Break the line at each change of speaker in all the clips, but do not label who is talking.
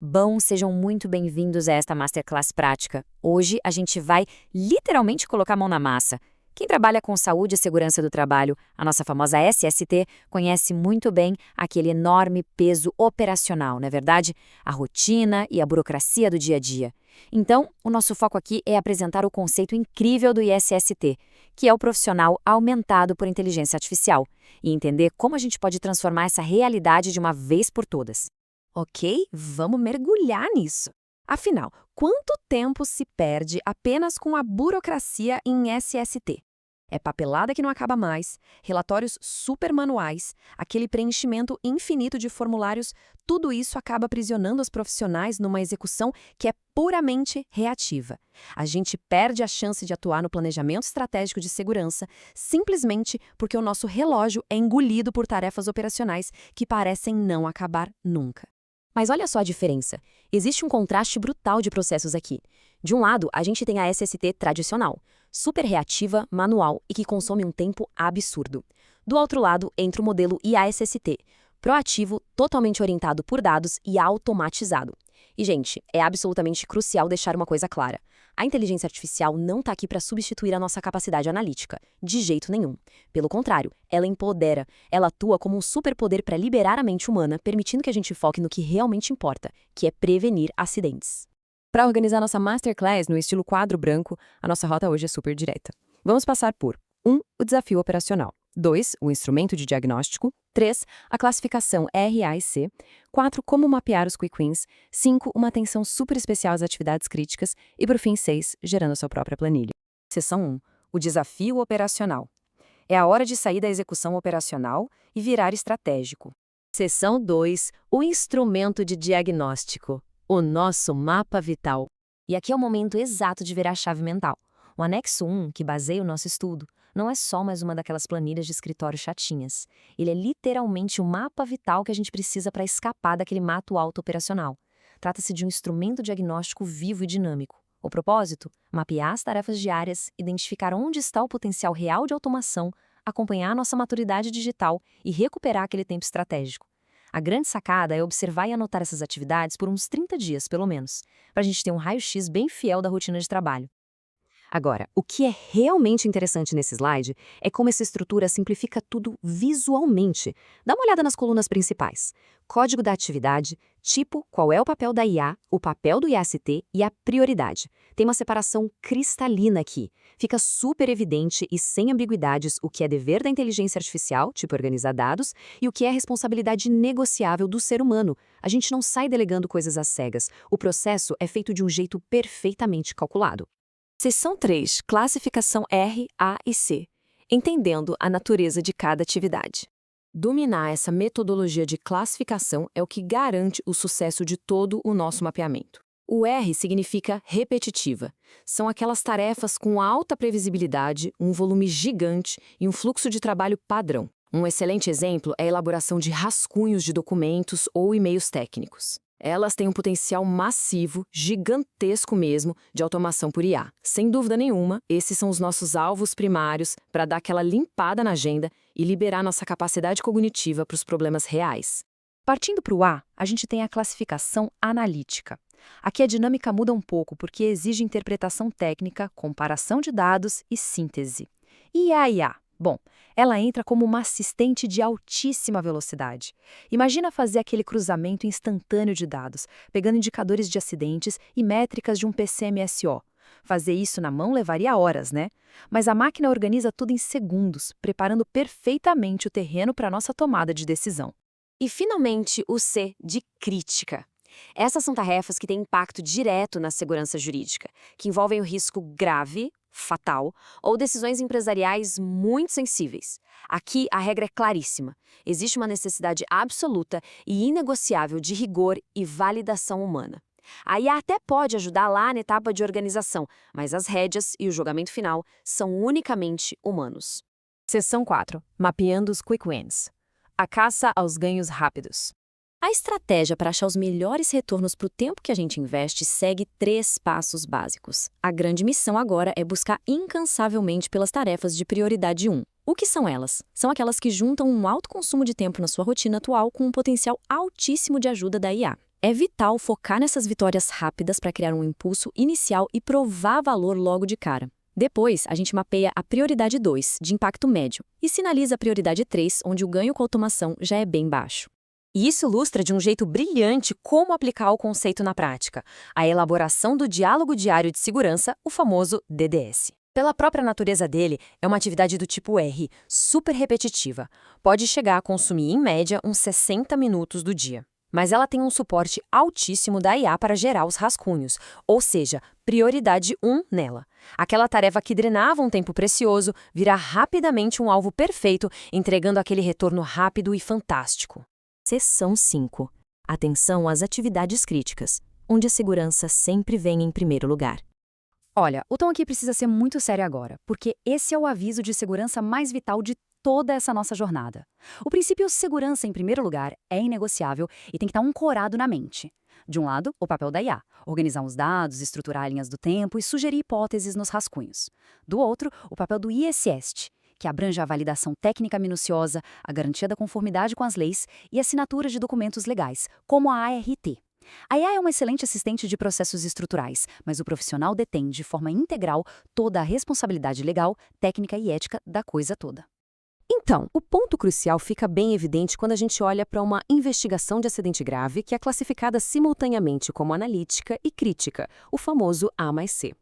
Bom, sejam muito bem-vindos a esta Masterclass prática. Hoje a gente vai literalmente colocar a mão na massa. Quem trabalha com saúde e segurança do trabalho, a nossa famosa SST, conhece muito bem aquele enorme peso operacional, não é verdade? A rotina e a burocracia do dia a dia. Então, o nosso foco aqui é apresentar o conceito incrível do ISST, que é o profissional aumentado por inteligência artificial, e entender como a gente pode transformar essa realidade de uma vez por todas.
Ok, vamos mergulhar nisso. Afinal, quanto tempo se perde apenas com a burocracia em SST? É papelada que não acaba mais, relatórios super manuais, aquele preenchimento infinito de formulários, tudo isso acaba aprisionando os profissionais numa execução que é puramente reativa. A gente perde a chance de atuar no planejamento estratégico de segurança simplesmente porque o nosso relógio é engolido por tarefas operacionais que parecem não acabar nunca.
Mas olha só a diferença. Existe um contraste brutal de processos aqui. De um lado, a gente tem a SST tradicional, super reativa, manual e que consome um tempo absurdo. Do outro lado, entra o modelo IASST, proativo, totalmente orientado por dados e automatizado. E, gente, é absolutamente crucial deixar uma coisa clara. A inteligência artificial não está aqui para substituir a nossa capacidade analítica, de jeito nenhum. Pelo contrário, ela empodera, ela atua como um superpoder para liberar a mente humana, permitindo que a gente foque no que realmente importa, que é prevenir acidentes.
Para organizar nossa Masterclass no estilo quadro branco, a nossa rota hoje é super direta. Vamos passar por 1. O desafio operacional. 2. O instrumento de diagnóstico. 3. A classificação RA/C. 4. Como mapear os quick wins. 5. Uma atenção super especial às atividades críticas. E, por fim, 6. Gerando a sua própria planilha.
Seção 1. O desafio operacional. É a hora de sair da execução operacional e virar estratégico.
Seção 2. O instrumento de diagnóstico. O nosso mapa vital.
E aqui é o momento exato de virar a chave mental. O anexo 1, que baseia o nosso estudo, não é só mais uma daquelas planilhas de escritório chatinhas. Ele é literalmente o mapa vital que a gente precisa para escapar daquele mato alto operacional. Trata-se de um instrumento diagnóstico vivo e dinâmico. O propósito? Mapear as tarefas diárias, identificar onde está o potencial real de automação, acompanhar nossa maturidade digital e recuperar aquele tempo estratégico. A grande sacada é observar e anotar essas atividades por uns 30 dias, pelo menos, para a gente ter um raio-x bem fiel da rotina de trabalho.
Agora, o que é realmente interessante nesse slide é como essa estrutura simplifica tudo visualmente. Dá uma olhada nas colunas principais. Código da atividade, tipo, qual é o papel da IA, o papel do IAST e a prioridade. Tem uma separação cristalina aqui. Fica super evidente e sem ambiguidades o que é dever da inteligência artificial, tipo organizar dados, e o que é responsabilidade negociável do ser humano. A gente não sai delegando coisas às cegas. O processo é feito de um jeito perfeitamente calculado.
Seção 3. Classificação R, A e C. Entendendo a natureza de cada atividade. Dominar essa metodologia de classificação é o que garante o sucesso de todo o nosso mapeamento. O R significa repetitiva. São aquelas tarefas com alta previsibilidade, um volume gigante e um fluxo de trabalho padrão. Um excelente exemplo é a elaboração de rascunhos de documentos ou e-mails técnicos. Elas têm um potencial massivo, gigantesco mesmo, de automação por IA. Sem dúvida nenhuma, esses são os nossos alvos primários para dar aquela limpada na agenda e liberar nossa capacidade cognitiva para os problemas reais.
Partindo para o A, a gente tem a classificação analítica. Aqui a dinâmica muda um pouco porque exige interpretação técnica, comparação de dados e síntese. E a IA? Bom, ela entra como uma assistente de altíssima velocidade. Imagina fazer aquele cruzamento instantâneo de dados, pegando indicadores de acidentes e métricas de um PCMSO. Fazer isso na mão levaria horas, né? Mas a máquina organiza tudo em segundos, preparando perfeitamente o terreno para a nossa tomada de decisão.
E, finalmente, o C de crítica. Essas são tarefas que têm impacto direto na segurança jurídica, que envolvem o risco grave, fatal, ou decisões empresariais muito sensíveis. Aqui, a regra é claríssima. Existe uma necessidade absoluta e inegociável de rigor e validação humana. A IA até pode ajudar lá na etapa de organização, mas as rédeas e o julgamento final são unicamente humanos.
Seção 4. Mapeando os quick wins. A caça aos ganhos rápidos.
A estratégia para achar os melhores retornos para o tempo que a gente investe segue 3 passos básicos. A grande missão agora é buscar incansavelmente pelas tarefas de prioridade 1. O que são elas? São aquelas que juntam um alto consumo de tempo na sua rotina atual com um potencial altíssimo de ajuda da IA. É vital focar nessas vitórias rápidas para criar um impulso inicial e provar valor logo de cara. Depois, a gente mapeia a prioridade 2, de impacto médio, e sinaliza a prioridade 3, onde o ganho com automação já é bem baixo.
E isso ilustra de um jeito brilhante como aplicar o conceito na prática, a elaboração do Diálogo Diário de Segurança, o famoso DDS. Pela própria natureza dele, é uma atividade do tipo R, super repetitiva. Pode chegar a consumir, em média, uns 60 minutos do dia. Mas ela tem um suporte altíssimo da IA para gerar os rascunhos, ou seja, prioridade 1 nela. Aquela tarefa que drenava um tempo precioso virá rapidamente um alvo perfeito, entregando aquele retorno rápido e fantástico.
Seção 5. Atenção às atividades críticas, onde a segurança sempre vem em primeiro lugar.
Olha, o tom aqui precisa ser muito sério agora, porque esse é o aviso de segurança mais vital de toda essa nossa jornada. O princípio segurança em primeiro lugar é inegociável e tem que estar ancorado na mente. De um lado, o papel da IA, organizar os dados, estruturar linhas do tempo e sugerir hipóteses nos rascunhos. Do outro, o papel do ISST, que abrange a validação técnica minuciosa, a garantia da conformidade com as leis e assinatura de documentos legais, como a ART. A IA é uma excelente assistente de processos estruturais, mas o profissional detém de forma integral toda a responsabilidade legal, técnica e ética da coisa toda.
Então, o ponto crucial fica bem evidente quando a gente olha para uma investigação de acidente grave que é classificada simultaneamente como analítica e crítica, o famoso A+C.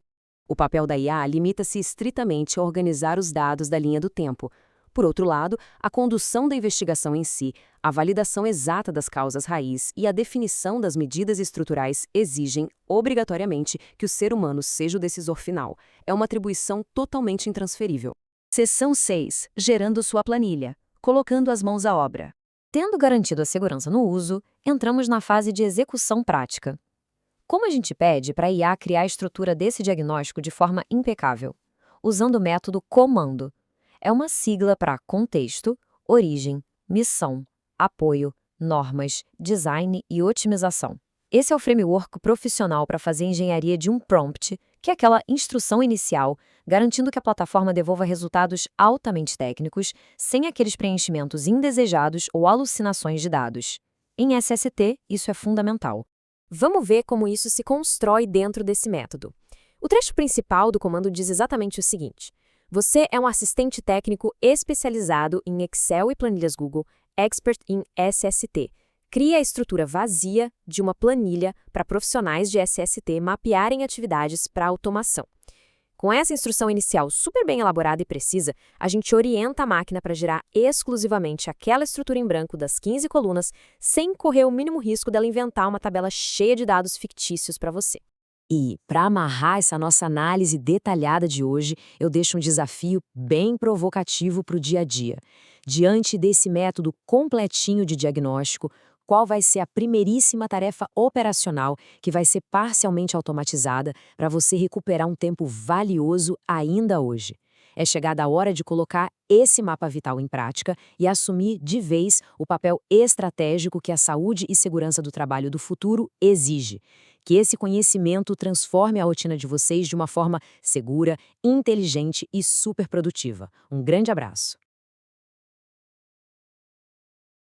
O papel da IA limita-se estritamente a organizar os dados da linha do tempo. Por outro lado, a condução da investigação em si, a validação exata das causas raiz e a definição das medidas estruturais exigem, obrigatoriamente, que o ser humano seja o decisor final. É uma atribuição totalmente intransferível.
Seção 6. Gerando sua planilha, colocando as mãos à obra.
Tendo garantido a segurança no uso, entramos na fase de execução prática. Como a gente pede para a IA criar a estrutura desse diagnóstico de forma impecável? Usando o método comando. É uma sigla para contexto, origem, missão, apoio, normas, design e otimização. Esse é o framework profissional para fazer engenharia de um prompt, que é aquela instrução inicial, garantindo que a plataforma devolva resultados altamente técnicos, sem aqueles preenchimentos indesejados ou alucinações de dados. Em SST, isso é fundamental.
Vamos ver como isso se constrói dentro desse método. O trecho principal do comando diz exatamente o seguinte: você é um assistente técnico especializado em Excel e planilhas Google, expert em SST. Cria a estrutura vazia de uma planilha para profissionais de SST mapearem atividades para automação. Com essa instrução inicial super bem elaborada e precisa, a gente orienta a máquina para gerar exclusivamente aquela estrutura em branco das 15 colunas, sem correr o mínimo risco dela inventar uma tabela cheia de dados fictícios para você.
E, para amarrar essa nossa análise detalhada de hoje, eu deixo um desafio bem provocativo para o dia a dia. Diante desse método completinho de diagnóstico, qual vai ser a primeiríssima tarefa operacional que vai ser parcialmente automatizada para você recuperar um tempo valioso ainda hoje? É chegada a hora de colocar esse mapa vital em prática e assumir de vez o papel estratégico que a saúde e segurança do trabalho do futuro exige. Que esse conhecimento transforme a rotina de vocês de uma forma segura, inteligente e super produtiva. Um grande abraço.